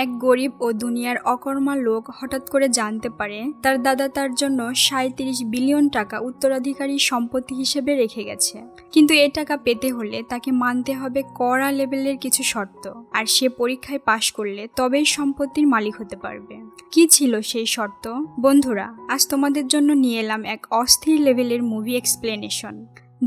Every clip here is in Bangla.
এক গরিব ও দুনিয়ার অকর্মা লোক হঠাৎ করে জানতে পারে তার দাদা তার জন্য ৩৭ বিলিয়ন টাকা উত্তরাধিকারী সম্পত্তি হিসেবে রেখে গেছে। কিন্তু এই টাকা পেতে হলে তাকে মানতে হবে কড়া লেভেলের কিছু শর্ত, আর সে পরীক্ষায় পাশ করলে তবেই সম্পত্তির মালিক হতে পারবে। কি ছিল সেই শর্ত? বন্ধুরা, আজ তোমাদের জন্য নিয়ে এলাম এক অস্থির লেভেলের মুভি এক্সপ্লেনেশন,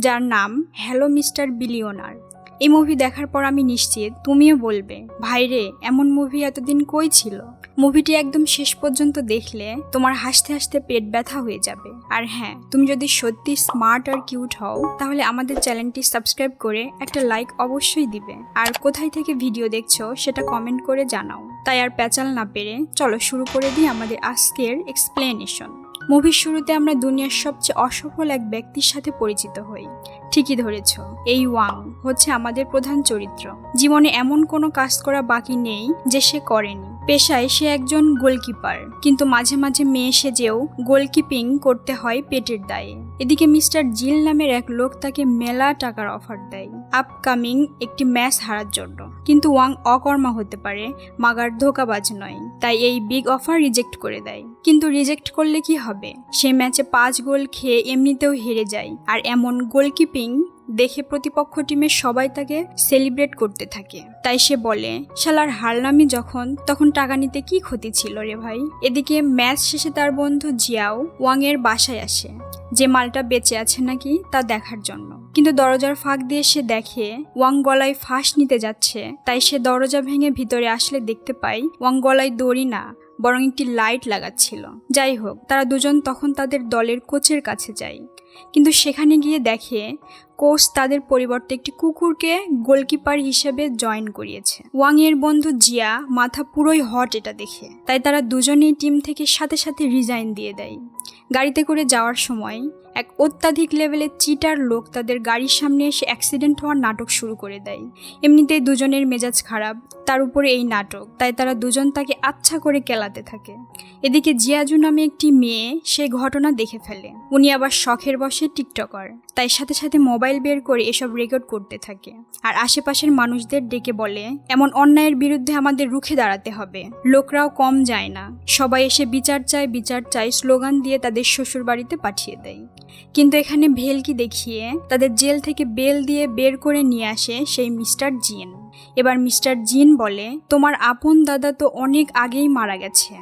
যার নাম হ্যালো মিস্টার বিলিয়নার। এই মুভি দেখার পর আমি নিশ্চিত তুমিও বলবে, ভাইরে, এমন মুভি এতদিন কই ছিল। মুভিটি একদম শেষ পর্যন্ত দেখলে তোমার হাসতে হাসতে পেট ব্যথা হয়ে যাবে। আর হ্যাঁ, তুমি যদি সত্যি স্মার্ট আর কিউট হও তাহলে আমাদের চ্যানেলটি সাবস্ক্রাইব করে একটা লাইক অবশ্যই দিবে, আর কোথায় থেকে ভিডিও দেখছো সেটা কমেন্ট করে জানাও। তাই আর প্যাচাল না পেরে চলো শুরু করে দিই আমাদের আজকের এক্সপ্লেনেশন। মুভির শুরুতে আমরা দুনিয়ার সবচেয়ে অসফল এক ব্যক্তির সাথে পরিচিত হই। ঠিকই ধরেছ, এই ওয়াং হচ্ছে আমাদের প্রধান চরিত্র। জীবনে এমন কোনো কাজ করা বাকি নেই যে সে করেনি। পেশায় সে একজন গোলকিপার, কিন্তু মাঝে মাঝে মেয়ে সেজেও গোলকিপিং করতে হয় পেটের দায়ে। এদিকে মিস্টার জিল নামের এক লোক তাকে মেলা টাকার অফার দেয় আপকামিং একটি ম্যাচ হারার জন্য। কিন্তু ওয়াং অকর্মা হতে পারে, মাগার ধোঁকাবাজ নয়, তাই এই বিগ অফার রিজেক্ট করে দেয়। কিন্তু রিজেক্ট করলে কি হবে? সে ম্যাচে 5 গোল খেয়ে এমনিতেও হেরে যায়, আর এমন গোলকিপিং দেখে প্রতিপক্ষ টিমের সবাই তাকে সেলিব্রেট করতে থাকে। তাই সে বলে, শালার হারলামি যখন তখন টাকা নিতে কি ক্ষতি ছিল রে ভাই। এদিকে ম্যাচ শেষে তার বন্ধু জিয়াও ওয়াং এর বাসায় আসে, যে মালটা বেঁচে আছে নাকি তা দেখার জন্য। কিন্তু দরজার ফাঁক দিয়ে সে দেখে ওয়াং গলায় ফাঁস নিতে যাচ্ছে। তাই সে দরজা ভেঙে ভিতরে আসলে দেখতে পায় ওয়াং গলায় দড়ি না, বরং একটি লাইট লাগাচ্ছিল। যাই হোক, তারা দুজন তখন তাদের দলের কোচের কাছে যায়, কিন্তু সেখানে গিয়ে দেখে কোচ তাদের পরিবর্তে একটি কুকুরকে গোলকিপার হিসেবে জয়েন করিয়েছে। ওয়াং এর বন্ধু জিয়া মাথা পুরোই হট এটা দেখে, তাই তারা দুজনেই টিম থেকে সাথে সাথে রিজাইন দিয়ে দেয়। গাড়িতে করে যাওয়ার সময় এক অত্যাধিক লেভেলের চিটার লোক তাদের গাড়ির সামনে এসে অ্যাক্সিডেন্ট হওয়ার নাটক শুরু করে দেয়। এমনিতেই দুজনের মেজাজ খারাপ, তার উপরে এই নাটক, তাই তারা দুজন তাকে আচ্ছা করে কেলাতে থাকে। এদিকে জিয়াজু নামে একটি মেয়ে সেই ঘটনা দেখে ফেলে। উনি আবার শখের বশে টিকটকার, তাই সাথে সাথে মোবাইল বের করে এসব রেকর্ড করতে থাকে, আর আশেপাশের মানুষদের ডেকে বলে, এমন অন্যায়ের বিরুদ্ধে আমাদের রুখে দাঁড়াতে হবে। লোকরাও কম যায় না, সবাই এসে বিচার চাই বিচার চাই স্লোগান দিয়ে তাদের শ্বশুর বাড়িতে পাঠিয়ে দেয়। কিন্তু এখানে ভেলকি দেখিয়ে তাদের জেল থেকে বেল দিয়ে বের করে নিয়ে আসে সেই মিস্টার জিন। এবার মিস্টার জিন বলে, তোমার আপন দাদা তো অনেক আগেই মারা গেছে,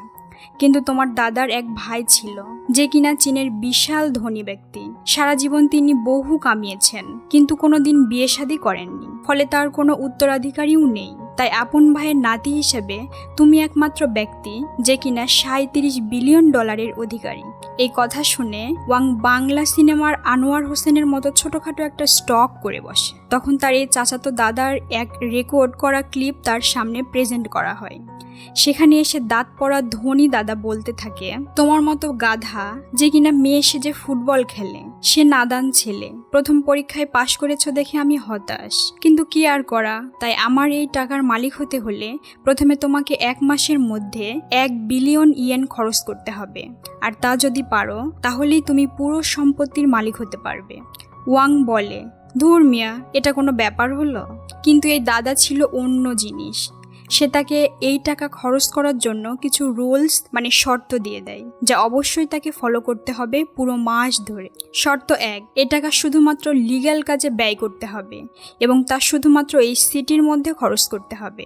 কিন্তু তোমার দাদার এক ভাই ছিল যে কিনা চীনের বিশাল ধনী ব্যক্তি। সারা জীবন তিনি বহু কামিয়েছেন, কিন্তু কোনোদিন বিয়ে শাদী করেননি, ফলে তার কোনো উত্তরাধিকারীও নেই। তাই আপন ভাইয়ের নাতি হিসেবে তুমি একমাত্র ব্যক্তি যে কিনা ৩৭ বিলিয়ন ডলারের অধিকারী। এই কথা শুনে ওয়াং বাংলা সিনেমার আনোয়ার হোসেনের মতো ছোটখাটো একটা স্টক করে বসে। তখন তার এই চাচাতো দাদার এক রেকর্ড করা ক্লিপ তার সামনে প্রেজেন্ট করা হয়। সেখানে এসে দাঁত পড়া ধনী দাদা বলতে থাকে, তোমার মতো গাধা যে কিনা মেয়ে সেজে ফুটবল খেলে, সে নাদান ছেলে। প্রথম পরীক্ষায় পাশ করেছো দেখে আমি হতাশ, কিন্তু কি আর করা। তাই আমার এই টাকার মালিক হতে হলে প্রথমে তোমাকে 1 মাসের মধ্যে 1 বিলিয়ন ইয়েন খরচ করতে হবে, আর তা যদি পারো তাহলেই তুমি পুরো সম্পত্তির মালিক হতে পারবে। ওয়াং বলে, ধুর মিয়া, এটা কোনো ব্যাপার হলো? কিন্তু এই দাদা ছিল অন্য জিনিস। সে তাকে এই টাকা খরচ করার জন্য কিছু রুলস শর্ত দিয়ে দেয়, যা অবশ্যই তাকে ফলো করতে হবে পুরো মাস ধরে। শর্ত 1, এই টাকা শুধুমাত্র লিগ্যাল কাজে ব্যয় করতে হবে, এবং তা শুধুমাত্র এই সিটির মধ্যে খরচ করতে হবে।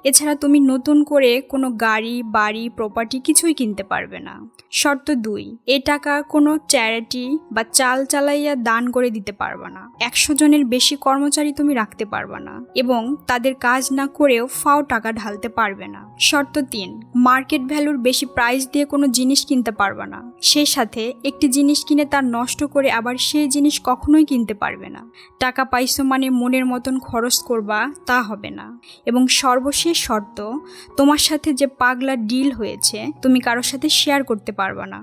এছাড়া তুমি নতুন করে কোনো গাড়ি, বাড়ি, প্রপার্টি কিছুই কিনতে পারবে না। শর্ত 2, এই টাকা কোনো চ্যারিটি বা চাল চালাইয়া দান করে দিতে পারবে না। 100 জনের বেশি কর্মচারী তুমি রাখতে পারবে না, এবং তাদের কাজ না করেও ফাও টাকা ঢালতে পারবে না। শর্ত 3, মার্কেট ভ্যালুর বেশি প্রাইস দিয়ে কোনো জিনিস কিনতে পারবে না। সেই সাথে একটি জিনিস কিনে তার নষ্ট করে আবার সেই জিনিস কখনোই কিনতে পারবে না। টাকা পাইছো মানে মনের মতন খরচ করবা তা হবে না। এবং সর্বশেষ শর্ত, তোমার সাথে যে পাগলা ডিল হয়েছে তুমি কারোর সাথে শেয়ার করতে পারবে না।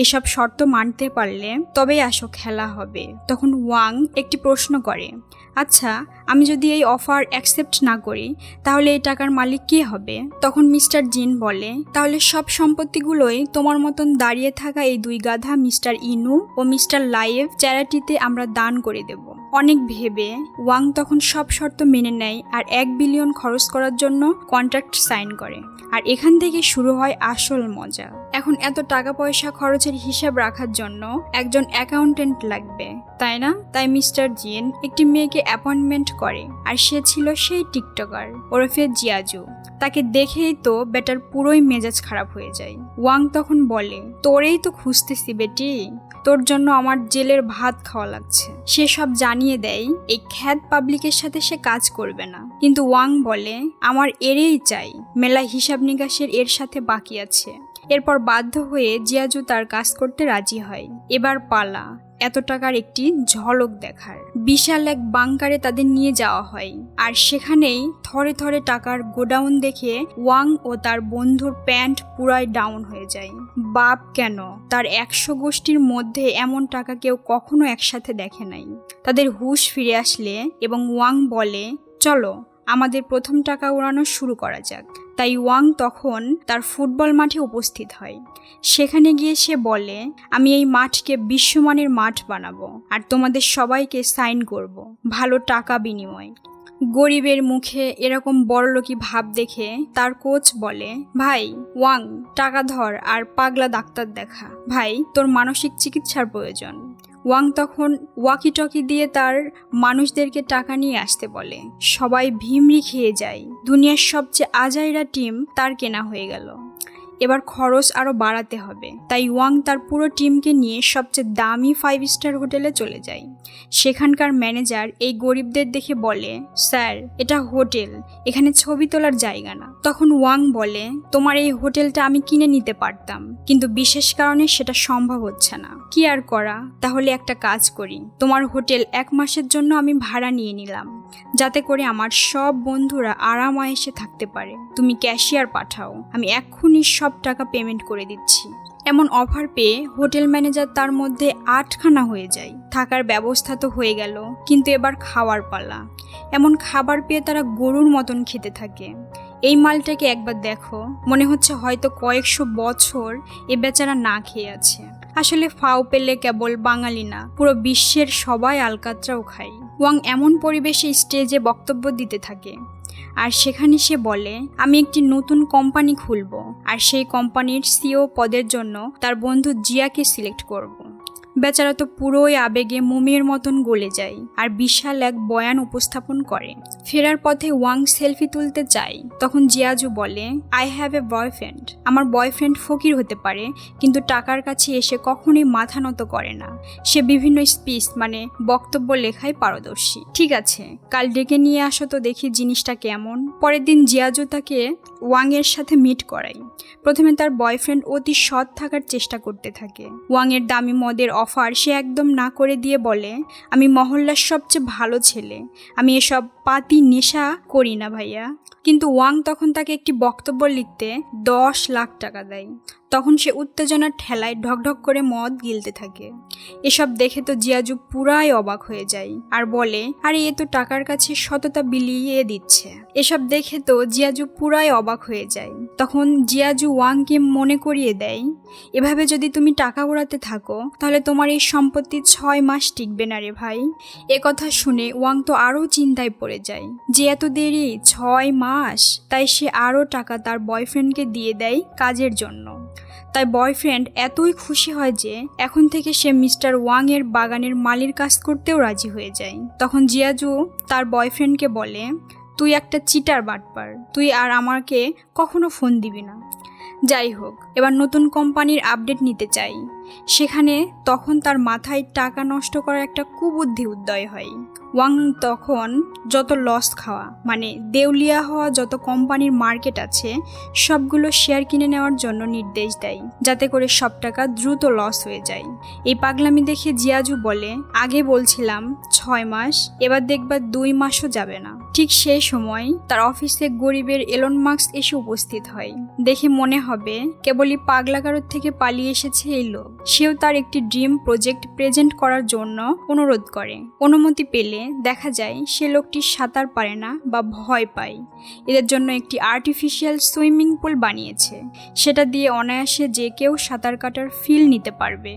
এসব শর্ত মানতে পারলে তবেই আসো খেলা হবে। তখন ওয়াং একটি প্রশ্ন করে, আচ্ছা, আমি যদি এই অফার অ্যাকসেপ্ট না করি তাহলে এই টাকার মালিক কে হবে? তখন মিস্টার জিন বলে, তাহলে সব সম্পত্তিগুলোই তোমার মতন দাঁড়িয়ে থাকা এই দুই গাধা মিস্টার ইনু ও মিস্টার লাইভ চ্যারিটিতে আমরা দান করে দেব। অনেক ভেবে ওয়াং তখন সব শর্ত মেনে নেয় আর 1 বিলিয়ন খরচ করার জন্য কন্ট্রাক্ট সাইন করে। আর এখান থেকে শুরু হয় আসল মজা। এখন এত টাকা পয়সা খরচের হিসাব রাখার জন্য একজন অ্যাকাউন্টেন্ট লাগবে, তাই না? তাই মিস্টার জিন একটি মেয়েকে অ্যাপয়েন্টমেন্ট করে, আর সে ছিল সেই টিকটকার ওরফে জিয়াজু। তাকে দেখেই তো বেটার পুরোই মেজাজ খারাপ হয়ে যায়। ওয়াং তখন বলে, তোরেই তো খুঁজতেছি বেটি, তোর জন্য আমার জেলের ভাত খাওয়া লাগছে। সে সব জানিয়ে দেয় এই খ্যাত পাবলিকের সাথে সে কাজ করবে না, কিন্তু ওয়াং বলে আমার এরই চাই, মেলা হিসাব নিকাশের এর সাথে বাকি আছে। এরপর বাধ্য হয়ে জিয়াজু তার কাজ করতে রাজি হয়। এবার পালা এত টাকার একটি ঝলক দেখার। বিশাল এক বাংকারে তাদের নিয়ে যাওয়া হয়, আর সেখানেই থরে থরে টাকার গোডাউন দেখে ওয়াং ও তার বন্ধুর প্যান্ট পুরাই ডাউন হয়ে যায়। বাপ কেন, তার 100 গোষ্ঠীর মধ্যে এমন টাকা কেউ কখনো একসাথে দেখে নাই। তাদের হুঁশ ফিরে আসলে এবং ওয়াং বলে, চলো আমাদের প্রথম টাকা উড়ানো শুরু করা যাক। তাই ওয়াং তখন তার ফুটবল মাঠে উপস্থিত হয়। সেখানে গিয়ে সে বলে, আমি এই মাঠকে বিশ্বমানের মাঠ বানাবো আর তোমাদের সবাইকে সাইন করব ভালো টাকা বিনিময়। গরিবের মুখে এরকম বড়লোকি ভাব দেখে তার কোচ বলে, ভাই ওয়াং, টাকা ধর আর পাগলা ডাক্তার দেখা। ভাই, তোর মানসিক চিকিৎসার প্রয়োজন। ওয়াং তখন ওয়াকি টকি দিয়ে তার মানুষদেরকে টাকা নিয়ে আসতে বলে। সবাই ভিমরি খেয়ে যায়। দুনিয়ার সবচেয়ে আজাইরা টিম তার কেনা হয়ে গেল। এবার খরচ আরো বাড়াতে হবে, তাই ওয়াং তার পুরো টিমকে নিয়ে সবচেয়ে দামি 5 স্টার হোটেলে চলে যায়। সেখানকার ম্যানেজার এই গরিবদের দেখে বলে, স্যার এটা হোটেল, এখানে ছবি তোলার জায়গা না। তখন ওয়াং বলে, তোমার এই হোটেলটা আমি কিনে নিতে পারতাম, কিন্তু বিশেষ কারণে সেটা সম্ভব হচ্ছে না। কি আর করা, তাহলে একটা কাজ করি, তোমার হোটেল 1 মাসের জন্য আমি ভাড়া নিয়ে নিলাম, যাতে করে আমার সব বন্ধুরা আরামায়েশে থাকতে পারে। তুমি ক্যাশিয়ার পাঠাও, আমি এক্ষুনি সব টাকা পেমেন্ট করে দিচ্ছি। এমন অফার পেয়ে হোটেল ম্যানেজার তার মধ্যে 8খানা হয়ে যায়। থাকার ব্যবস্থা তো হয়ে গেল, কিন্তু এবার খাওয়ার পালা। এমন খাবার পেয়ে তারা গরুর মতন খেতে থাকে। এই মালটাকে একবার দেখো, মনে হচ্ছে হয়তো কয়েকশো বছর এ বেচারা না খেয়ে আছে। আসলে ফাও পেলে কেবল বাঙালি না, পুরো বিশ্বের সবাই আলকাতরাও খায়। ওয়াং এমন পরিবেশে স্টেজে বক্তব্য দিতে থাকে, আর সেখানে সে বলে, আমি একটি নতুন কোম্পানি খুলব, আর সেই কোম্পানির সিইও পদের জন্য তার বন্ধু জিয়াকে সিলেক্ট করব। বেচারা তো পুরোই আবেগে মোমের মতন গলে যায় আর বিশাল এক বয়ান উপস্থাপন করে। ফেরার পথে ওয়াং সেলফি তুলতে চায়, তখন জিয়াজু বলে, আই হ্যাভ এ বয়ফ্রেন্ড। আমার বয়ফ্রেন্ড ফকির হতে পারে, কিন্তু টাকার কাছে এসে কখনোই মাথা নত করে না। সে বিভিন্ন স্পিচ বক্তব্য লেখায় পারদর্শী। ঠিক আছে, কাল ডেকে নিয়ে আসো তো দেখি জিনিসটা কেমন। পরের দিন জিয়াজু তাকে ওয়াং এর সাথে মিট করায়। প্রথমে তার বয়ফ্রেন্ড অতি সৎ থাকার চেষ্টা করতে থাকে। ওয়াং এর দামি মদের অফার সে একদম না করে দিয়ে বলে, আমি মহল্লার সবচেয়ে ভালো ছেলে, আমি এসব পাতি নেশা করি না ভাইয়া। কিন্তু ওয়াং তখন তাকে একটি বক্তব্য লিখতে 10 লাখ টাকা দেয়। তখন সে উত্তেজনার ঠেলায় ঢকঢক করে মদ গিলতে থাকে। এসব দেখে তো জিয়াজু পুরাই অবাক হয়ে যায় আর বলে, আরে এ তো টাকার কাছে সততা বিলিয়ে দিচ্ছে। এসব দেখে তো জিয়াজু পুরাই অবাক হয়ে যায়। তখন জিয়াজু ওয়াংকে মনে করিয়ে দেয়, এভাবে যদি তুমি টাকা উড়াতে থাকো তাহলে তোমার এই সম্পত্তি 6 মাস টিকবে না রে ভাই। এ কথা শুনে ওয়াং তো আরও চিন্তায় পড়ে যায় যে এত দেরি, 6 মাস। তাই সে আরও টাকা তার বয়ফ্রেন্ডকে দিয়ে দেয় কাজের জন্য। তাই বয়ফ্রেন্ড এতই খুশি হয় যে এখন থেকে সে মিস্টার ওয়াং এর বাগানের মালির কাজ করতেও রাজি হয়ে যায়। তখন জিয়াজু তার বয়ফ্রেন্ডকে বলে, তুই একটা চিটার বাটপার, তুই আর আমাকে কখনো ফোন দিবি না। যাই হোক, এবার নতুন কোম্পানির আপডেট নিতে চাই। সেখানে তখন তার মাথায় টাকা নষ্ট করার একটা কুবুদ্ধি উদয় হয়। ওয়াং তখন যত লস খাওয়া দেউলিয়া হওয়া যত কোম্পানির মার্কেট আছে সবগুলো শেয়ার কিনে নেওয়ার জন্য নির্দেশ দেয়, যাতে করে সব টাকা দ্রুত লস হয়ে যায়। এই পাগলামি দেখে জিয়াজু বলে, আগে বলছিলাম 6 মাস, এবার দেখবা 2 মাসও যাবে না। ঠিক সেই সময় তার অফিসে গরিবের এলন মাস্ক এসে উপস্থিত হয়। দেখে মনে হবে কেবলই পাগলাগারদ থেকে পালিয়ে এসেছে এই লোক। সেও তার একটি ড্রিম প্রজেক্ট প্রেজেন্ট করার জন্য অনুরোধ করে। অনুমতি পেলে দেখা যায় সে লোকটি সাঁতার পারে না বা ভয় পায়। এদের জন্য একটি আর্টিফিশিয়াল সুইমিং পুল বানিয়েছে, সেটা দিয়ে অনায়াসে যে কেউ সাঁতার কাটার ফিল নিতে পারবে।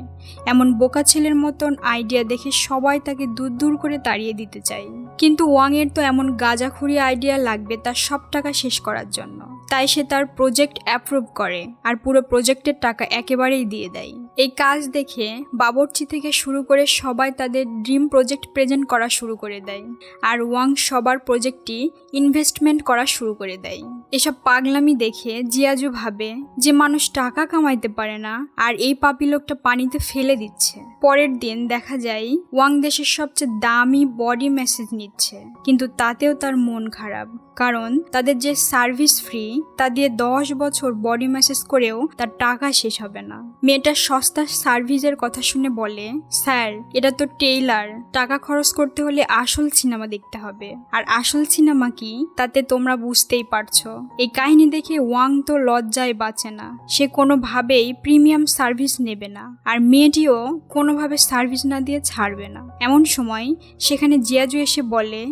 এমন বোকা ছেলের মতন আইডিয়া দেখে সবাই তাকে দূর দূর করে তাড়িয়ে দিতে চায়। কিন্তু ওয়াংয়ের তো এমন গাঁজাখুরি আইডিয়া লাগবে তার সব টাকা শেষ করার জন্য, তাই সে তার প্রজেক্ট অ্যাপ্রুভ করে আর পুরো প্রজেক্টের টাকা একেবারেই দিয়ে দেয়। এই কাজ দেখে বাবুর্চি থেকে শুরু করে সবাই তাদের ড্রিম প্রজেক্ট প্রেজেন্ট করা শুরু করে দেয়, আর ওয়াং সবার প্রজেক্টটি ইনভেস্টমেন্ট করা শুরু করে দেয়। এসব পাগলামি দেখে জিয়াজু ভাবে যে মানুষ টাকা কামাইতে পারে না আর এই পাপি লোকটা পানিতে ফেলে দিচ্ছে। পরের দিন দেখা যায় ওয়াং দেশের সবচেয়ে দামি বডি ম্যাসেজ নিচ্ছে, কিন্তু তাতেও তার মন খারাপ, কারণ তাদের যে সার্ভিস ফ্রি তা দিয়ে 10 বছর বডি ম্যাসেজ করেও তার টাকা শেষ হবে না। মেয়েটা সস্তা সার্ভিসের কথা শুনে বলে, স্যার এটা তো টেইলার, টাকা খরচ করতে হলে আসল সিনেমা দেখতে হবে, আর আসল সিনেমা কি তাতে তোমরা বুঝতেই পারছো। এই কাহিনী দেখে ওয়াং তো লজ্জায় বাঁচে না, সে কোনোভাবেই প্রিমিয়াম সার্ভিস নেবে না, আর মেয়েটিও কোনোভাবে সার্ভিস না দিয়ে ছাড়বে না। এমন সময় সেখানে জিয়াজু এসে বলে,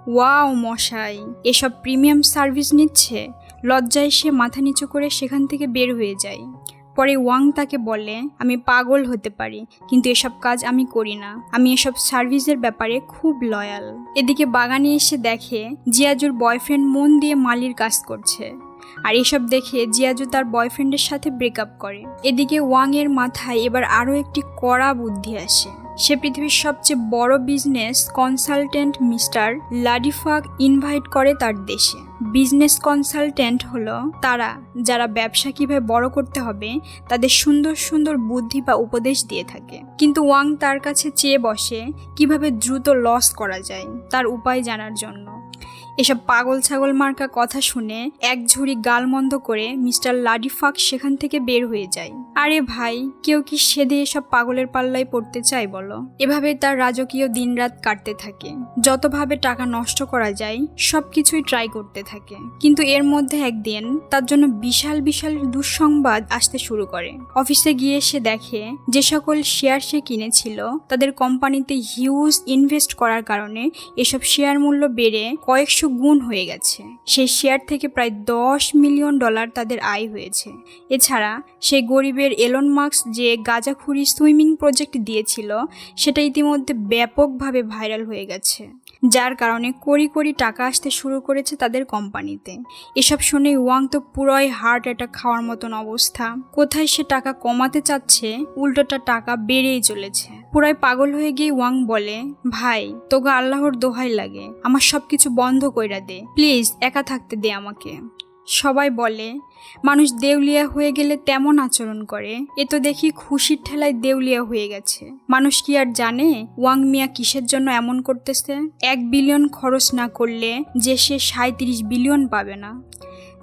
ওয়াও মশাই, এসব প্রিমিয়াম সার্ভিস নিচ্ছে। লজ্জায় সে মাথা নিচু করে সেখান থেকে বের হয়ে যায়। পরে ওয়াং তাকে বলে, আমি পাগল হতে পারি কিন্তু এসব কাজ আমি করি না, আমি এসব সার্ভিসের ব্যাপারে খুব লয়াল। এদিকে বাগানে এসে দেখে জিয়াজুর বয়ফ্রেন্ড মন দিয়ে মালির কাজ করছে, আর এসব দেখে জিয়াজু তার বয়ফ্রেন্ডের সাথে ব্রেকআপ করে। এদিকে ওয়াং এর মাথায় এবার আরও একটি কড়া বুদ্ধি আসে। সে পৃথিবীর সবচেয়ে বড় বিজনেস কনসালটেন্ট মিস্টার লাডিফাক ইনভাইট করে তার দেশে। বিজনেস কনসালটেন্ট হলো তারা যারা ব্যবসা কিভাবে বড় করতে হবে তাদের সুন্দর সুন্দর বুদ্ধি বা উপদেশ দিয়ে থাকে। কিন্তু ওয়াং তার কাছে চেয়ে বসে কিভাবে দ্রুত লস করা যায় তার উপায় জানার জন্য। এসব পাগল ছাগল মার্কা কথা শুনে এক ঝুড়ি গালমন্দ করে মিস্টার লাডিফাক সেখান থেকে বের হয়ে যায়। আরে ভাই, কেউ কি সেদে এসব পাগলের পাল্লায় পড়তে চায় বলো? এভাবে তার রাজকীয় দিনরাত কাটতে থাকে, যতভাবে টাকা নষ্ট করা যায় সবকিছুই ট্রাই করতে থাকে। কিন্তু এর মধ্যে একদিন তার জন্য বিশাল বিশাল দুঃসংবাদ আসতে শুরু করে। অফিসে গিয়ে সে দেখে যে সকল শেয়ার সে কিনেছিল তাদের কোম্পানিতে হিউজ ইনভেস্ট করার কারণে এসব শেয়ার মূল্য বেড়ে কয়েকশো গুণ হয়ে গেছে। সেই শেয়ার থেকে প্রায় $10 মিলিয়ন তাদের আয় হয়েছে। এছাড়া সেই গরিবের এলন মাস্ক যে গাঁজাখুরি সুইমিং প্রজেক্ট দিয়েছিল সেটা ইতিমধ্যে ব্যাপকভাবে ভাইরাল হয়ে গেছে, যার কারণে কোটি কোটি টাকা আসতে শুরু করেছে তাদের কোম্পানিতে। এসব শুনে ওয়াং তো পুরোই হার্ট অ্যাটাক খাওয়ার মতন অবস্থা। কোথায় সে টাকা কমাতে চাচ্ছে, উল্টোটা টাকা বেড়েই চলেছে। পুরাই পাগল হয়ে গিয়ে ওয়াং বলে, ভাই তোকে আল্লাহর দোহাই লাগে, আমার সবকিছু বন্ধ কইরা দে প্লিজ, একা থাকতে দে আমাকে। সবাই বলে মানুষ দেউলিয়া হয়ে গেলে তেমন আচরণ করে, এ তো দেখি খুশির ঠেলায় দেউলিয়া হয়ে গেছে। মানুষ কি আর জানে ওয়াং মিয়া কিসের জন্য এমন করতেছে? 1 বিলিয়ন খরচ না করলে যে সে 37 বিলিয়ন পাবে না।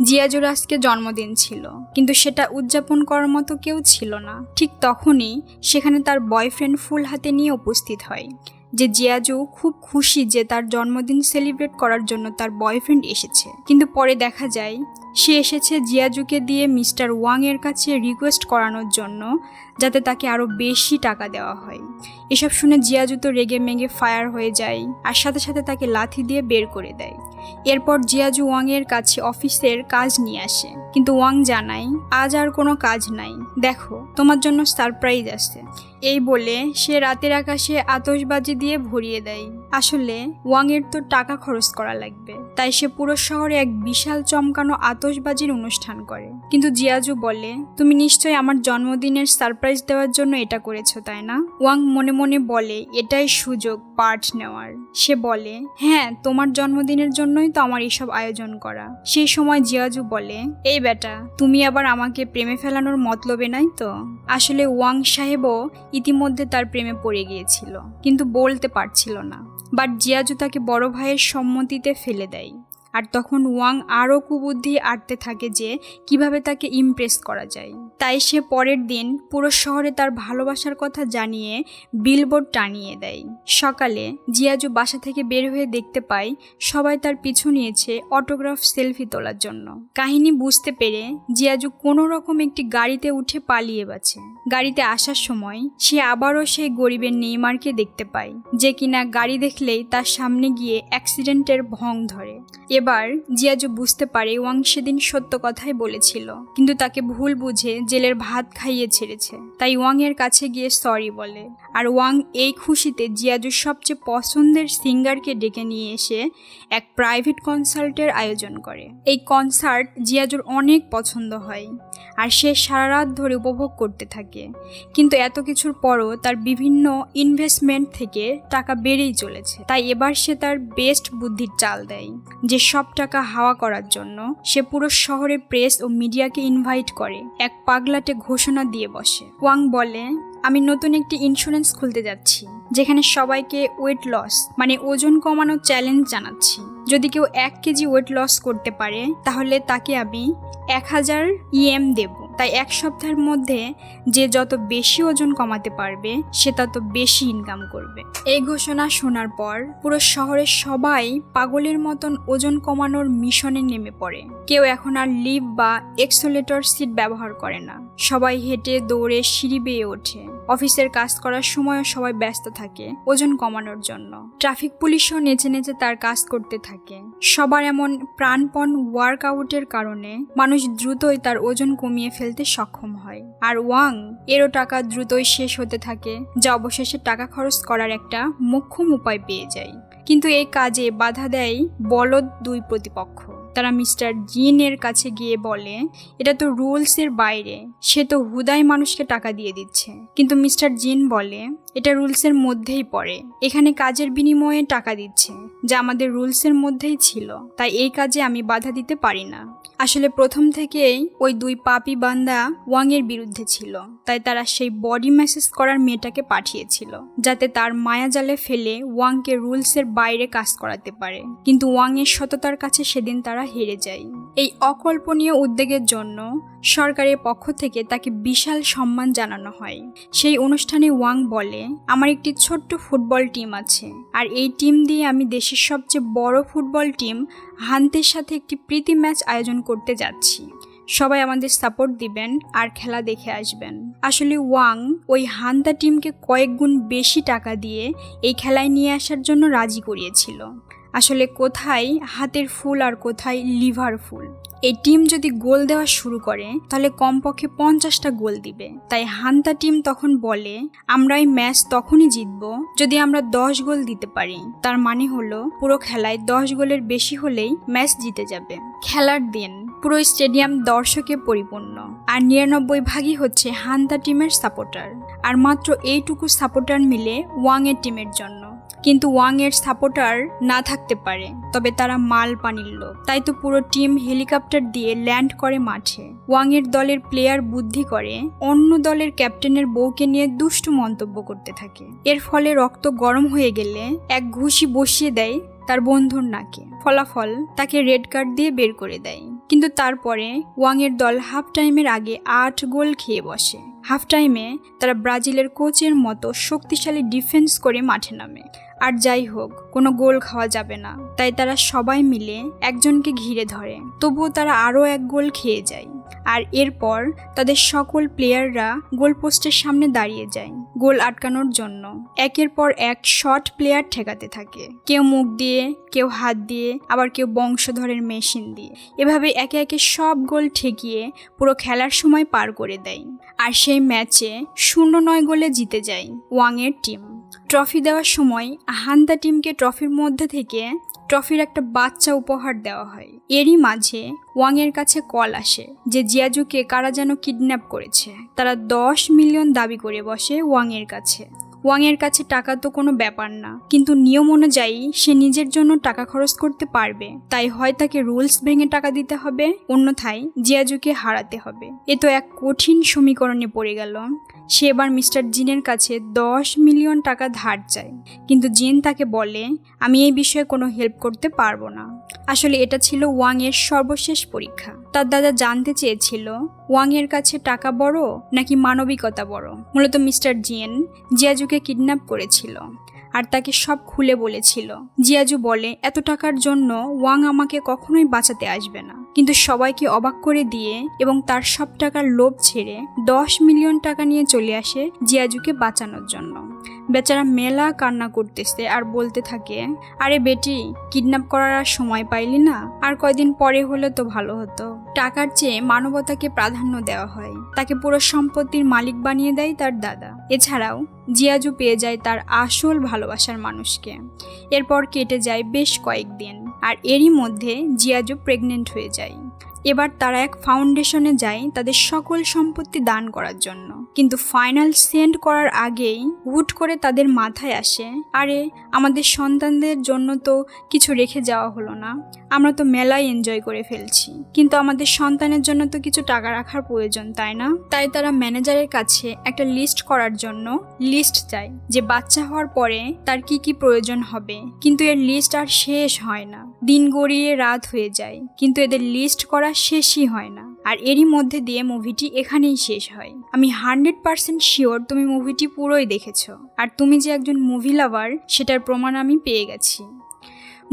জিয়াজুর আজকে জন্মদিন ছিল, কিন্তু সেটা উদযাপন করার মতো কেউ ছিল না। ঠিক তখনই সেখানে তার বয়ফ্রেন্ড ফুল হাতে নিয়ে উপস্থিত হয়। যে জিয়াজু খুব খুশি যে তার জন্মদিন সেলিব্রেট করার জন্য তার বয়ফ্রেন্ড এসেছে, কিন্তু পরে দেখা যায় সে এসেছে জিয়াজুকে দিয়ে মিস্টার ওয়াং এর কাছে রিকোয়েস্ট করানোর জন্য যাতে তাকে আরো বেশি টাকা দেওয়া হয়। এসব শুনে জিয়াজু তো রেগে মেগে ফায়ার হয়ে যায় আর সাথে সাথে তাকে লাথি দিয়ে বের করে দেয়। এরপর জিয়াজু ওয়াং এর কাছে অফিসের কাজ নিয়ে আসে, কিন্তু ওয়াং জানায় আজ আর কোনো কাজ নাই, দেখো তোমার জন্য সারপ্রাইজ আছে। এই বলে সে রাতের আকাশে আতশবাজি দিয়ে ভরিয়ে দেয়। আসলে ওয়াং এর তো টাকা খরচ করা লাগবে, তাই সে পুরো শহরে এক বিশাল চমকানো আতশবাজির অনুষ্ঠান করে। কিন্তু জিয়াজু বলে, তুমি নিশ্চয়ই আমার জন্মদিনের সারপ্রাইজ দেওয়ার জন্য এটা করেছো তাই না? ওয়াং মনে মনে বলে, এটাই সুযোগ পার্ট নেওয়ার। সে বলে, হ্যাঁ তোমার জন্মদিনের জন্যই তো আমার এসব আয়োজন করা। সেই সময় জিয়াজু বলে, এই বেটা তুমি আবার আমাকে প্রেমে ফেলানোর মতলবে নাই তো? আসলে ওয়াং সাহেবও ইতিমধ্যে তার প্রেমে পড়ে গিয়েছিল, কিন্তু বলতে পারছিল না। বাট জিয়াজু তাকে বড় ভাইয়ের সম্মতিতে ফেলে দেয় আর তখন ওয়াং আরও কুবুদ্ধি আঁটতে থাকে যে কিভাবে তাকে ইমপ্রেস করা যায়। তাই সে পরের দিন পুরো শহরে তার ভালোবাসার কথা জানিয়ে বিলবোর্ড টানিয়ে দেয়। সকালে জিয়াজু বাসা থেকে বের হয়ে দেখতে পায় সবাই তার পিছু নিয়েছে অটোগ্রাফ সেলফি তোলার জন্য। কাহিনী বুঝতে পেরে জিয়াজু কোনো রকম একটি গাড়িতে উঠে পালিয়ে বাঁচে। গাড়িতে আসার সময় সে আবারও সেই গরিবের নেইমারকে দেখতে পায়, যে কিনা গাড়ি দেখলেই তার সামনে গিয়ে অ্যাক্সিডেন্টের ভং ধরে। এবার জিয়াজু বুঝতে পারে ওয়াং সেদিন সত্য কথাই বলেছিল, কিন্তু তাকে ভুল বুঝে জেলের ভাত খাইয়ে ছেড়েছে। তাই ওয়াং এর কাছে গিয়ে সরি বলে। আর ওয়াং এই খুশিতে জিয়াজুর সবচেয়ে পছন্দের সিঙ্গারকে ডেকে নিয়ে এসে এক প্রাইভেট কনসার্টের আয়োজন করে। এই কনসার্ট জিয়াজুর অনেক পছন্দ হয় আর সে সারা রাত ধরে উপভোগ করতে থাকে। কিন্তু এত কিছুর পরও তার বিভিন্ন ইনভেস্টমেন্ট থেকে টাকা বেড়েই চলেছে। তাই এবার সে তার বেস্ট বুদ্ধির চাল দেয়, যে সব টাকা হাওয়া করার জন্য সে পুরো শহরের প্রেস ও মিডিয়াকে ইনভাইট করে এক পাগলাটে ঘোষণা দিয়ে বসে। ওয়াং বলে, আমি নতুন একটি ইন্স্যুরেন্স খুলতে যাচ্ছি, যেখানে সবাইকে ওয়েট লস মানে ওজন কমানোর চ্যালেঞ্জ জানাচ্ছি। যদি কেউ 1 কেজি ওয়েট লস করতে পারে তাহলে তাকে আমি 1000 EM দেব। তাই 1 সপ্তাহের মধ্যে যে যত বেশি ওজন কমাতে পারবে সে তত বেশি ইনকাম করবে। এই ঘোষণা শোনার পর পুরো শহরের সবাই পাগলের মতন ওজন কমানোর মিশনে নেমে পড়ে। কেউ এখন আর লিফট বা এক্সেলেটর সিট ব্যবহার করে না, সবাই হেঁটে দৌড়ে সিঁড়ি বেয়ে ওঠে। অফিসের কাজ করার সময়ও সবাই ব্যস্ত থাকে ওজন কমানোর জন্য। ট্রাফিক পুলিশও নেচে নেচে তার কাজ করতে থাকে। সবার এমন প্রাণপণ ওয়ার্কআউটের কারণে মানুষ দ্রুতই তার ওজন কমিয়ে ফেলতে সক্ষম হয়। আর ওয়াং এরও টাকা দ্রুতই শেষ হতে থাকে, যা অবশেষে টাকা খরচ করার একটা মোক্ষম উপায় পেয়ে যায়। কিন্তু এই কাজে বাধা দেয় বলদ 2 প্রতিপক্ষ। তারা মিস্টার জিনের কাছে গিয়ে বলে, এটা তো রুলসের বাইরে, সে তো হুদাই মানুষকে টাকা দিয়ে দিচ্ছে। কিন্তু মিস্টার জিন বলে, এটা রুলসের মধ্যেই পড়ে, এখানে কাজের বিনিময়ে টাকা দিচ্ছে, যা আমাদের রুলসের মধ্যেই ছিল, তাই এই কাজে আমি বাধা দিতে পারি না। আসলে প্রথম থেকেই ওই 2 পাপি বান্দা ওয়াং এর বিরুদ্ধে ছিল, তাই তারা সেই বডি ম্যাসেজ করার মেয়েটাকে পাঠিয়েছিল, যাতে তার মায়াজালে ফেলে ওয়াংকে রুলসের বাইরে কাজ করাতে পারে। কিন্তু ওয়াং এর সততার কাছে সেদিন তারা হেরে যায়। এই অকল্পনীয় উদ্যোগের জন্য সরকারের পক্ষ থেকে তাকে বিশাল সম্মান জানানো হয়। সেই অনুষ্ঠানে ওয়াং বলে, আমার একটি ছোট্ট ফুটবল টিম আছে, আর এই টিম দিয়ে আমি দেশের সবচেয়ে বড় ফুটবল টিম হান্তের সাথে একটি প্রীতি ম্যাচ আয়োজন করতে যাচ্ছি। সবাই আমাদের সাপোর্ট দিবেন আর খেলা দেখে আসবেন। আসলে ওয়াং ওই হান্তা টিমকে কয়েক গুণ বেশি টাকা দিয়ে এই খেলায় নিয়ে আসার জন্য রাজি করিয়েছিল। আসলে কোথায় হাতের ফুল আর কোথায় লিভার ফুল। এই টিম যদি গোল দেওয়া শুরু করে তাহলে কমপক্ষে 50টা গোল দিবে। তাই হান্তা টিম তখন বলে, আমরা এই ম্যাচ তখনই জিতব যদি আমরা 10 গোল দিতে পারি। তার মানে হলো পুরো খেলায় 10 গোলের বেশি হলেই ম্যাচ জিতে যাবে। খেলার দিন পুরো স্টেডিয়াম দর্শকে পরিপূর্ণ, আর 99 ভাগই হচ্ছে হান্তা টিমের সাপোর্টার, আর মাত্র এইটুকু সাপোর্টার মিলে ওয়াং এর টিমের জন্য। কিন্তু ওয়াং এর সাপোর্টার না থাকতে পারে, তবে তারা মাল পানির লোক। তাই তো পুরো টিম হেলিকপ্টার দিয়ে ল্যান্ড করে মাঠে। ওয়াং এর দলের প্লেয়ার বুদ্ধি করে অন্য দলের ক্যাপ্টেনের বউকে নিয়ে দুষ্টু মন্তব্য করতে থাকে। এর ফলে রক্ত গরম হয়ে গেলে এক ঘুষি বসিয়ে দেয় তার বন্ধুর নাকে। ফলাফল তাকে রেড কার্ড দিয়ে বের করে দেয়। কিন্তু তারপরে ওয়াং এর দল হাফ টাইমের আগে 8 গোল খেয়ে বসে। হাফ টাইমে তারা ব্রাজিলের কোচের মতো শক্তিশালী ডিফেন্স করে মাঠে নামে। আর যাই হোক, কোনো গোল খাওয়া যাবে না, তাই তারা সবাই মিলে একজনকে ঘিরে ধরে। তবুও তারা আরও 1 গোল খেয়ে যায়। আর এরপর তাদের সকল প্লেয়াররা গোলপোস্টের সামনে দাঁড়িয়ে যায় গোল আটকানোর জন্য। একের পর এক শট প্লেয়ার ঠেকাতে থাকে, কেউ মুখ দিয়ে, কেউ হাত দিয়ে, আবার কেউ বংশধরের মেশিন দিয়ে। এভাবে একে একে সব গোল ঠেকিয়ে পুরো খেলার সময় পার করে দেয়। আর সেই ম্যাচে 0-9 গোলে জিতে যায় ওয়াং এর টিম। ট্রফি দেওয়ার সময় হান্তা টিমকে ট্রফির মধ্যে থেকে ট্রফির একটা বাচ্চা উপহার দেওয়া হয়। এরই মাঝে ওয়াং এর কাছে কল আসে যে জিয়াজুকে কারা যেন কিডন্যাপ করেছে। তারা 10 মিলিয়ন দাবি করে বসে ওয়াং এর কাছে। ওয়াংয়ের কাছে টাকা তো কোনো ব্যাপার না, কিন্তু নিয়ম অনুযায়ী সে নিজের জন্য টাকা খরচ করতে পারবে, তাই হয় তাকে রুলস ভেঙে টাকা দিতে হবে, অন্যথায় জিয়াজুকে হারাতে হবে। এ তো এক কঠিন সমীকরণে পড়ে গেল। সে এবার মিস্টার জিনের কাছে 10 মিলিয়ন টাকা ধার চায়, কিন্তু জিন তাকে বলে আমি এই বিষয়ে কোনো হেল্প করতে পারবো না। আসলে এটা ছিল ওয়াংয়ের সর্বশেষ পরীক্ষা। তার দাদা জানতে চেয়েছিল ওয়াংয়ের কাছে টাকা বড় নাকি মানবিকতা বড়। মূলত মিস্টার জিন জিয়াজুকে কিডন্যাপ করেছিল আর তাকে সব খুলে বলেছিল। জিয়াজু বলে এত টাকার জন্য ওয়াং আমাকে কখনোই বাঁচাতে আসবে না, কিন্তু সবাইকে অবাক করে দিয়ে এবং তার সব টাকার লোভ ছেড়ে 10 মিলিয়ন টাকা নিয়ে চলে আসে জিয়াজুকে বাঁচানোর জন্য। বেচারা মেলা কান্না করতেছে আর বলতে থাকে, আরে বেটি, কিডন্যাপ করার আর সময় পাইলি না? আর কয়দিন পরে হলে তো ভালো হতো। টাকার চেয়ে মানবতাকে প্রাধান্য দেওয়া হয়। তাকে পুরো সম্পত্তির মালিক বানিয়ে দেয় তার দাদা। এছাড়াও জিয়াজু পেয়ে যায় তার আসল ভালোবাসার মানুষকে। এরপর কেটে যায় বেশ কয়েকদিন, আর এরই মধ্যে জিয়াজু প্রেগনেন্ট হয়ে যায়। এবার তারা এক ফাউন্ডেশনে যায় তাদের সকল সম্পত্তি দান করার জন্য, কিন্তু ফাইনাল সেন্ড করার আগেই হুট করে তাদের মাথায় আসে, আরে আমাদের সন্তানদের জন্য তো কিছু রেখে যাওয়া হলো না, আমরা তো মেলাই এনজয় করে ফেলছি, কিন্তু আমাদের সন্তানের জন্য তো কিছু টাকা রাখার প্রয়োজন, তাই না? তাই তারা ম্যানেজারের কাছে একটা লিস্ট করার জন্য লিস্ট চায় যে বাচ্চা হওয়ার পরে তার কি কি প্রয়োজন হবে। কিন্তু এর লিস্ট আর শেষ হয় না। দিন গড়িয়ে রাত হয়ে যায়, কিন্তু এদের লিস্ট করা শেষই হয় না। আর এরই মধ্যে দিয়ে মুভিটি এখানেই শেষ হয়। আমি 100% শিওর তুমি মুভিটি পুরোই দেখেছো, আর তুমি যে একজন মুভি লাভার সেটার প্রমাণ আমি পেয়ে গেছি।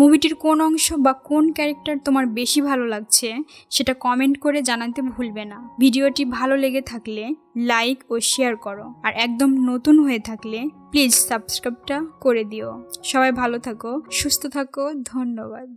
মুভিটির কোন অংশ বা কোন ক্যারেক্টার তোমার বেশি ভালো লাগছে সেটা কমেন্ট করে জানাতে ভুলবে না। ভিডিওটি ভালো লেগে থাকলে লাইক ও শেয়ার করো, আর একদম নতুন হয়ে থাকলে প্লিজ সাবস্ক্রাইবটা করে দিও। সবাই ভালো থাকো, সুস্থ থাকো, ধন্যবাদ।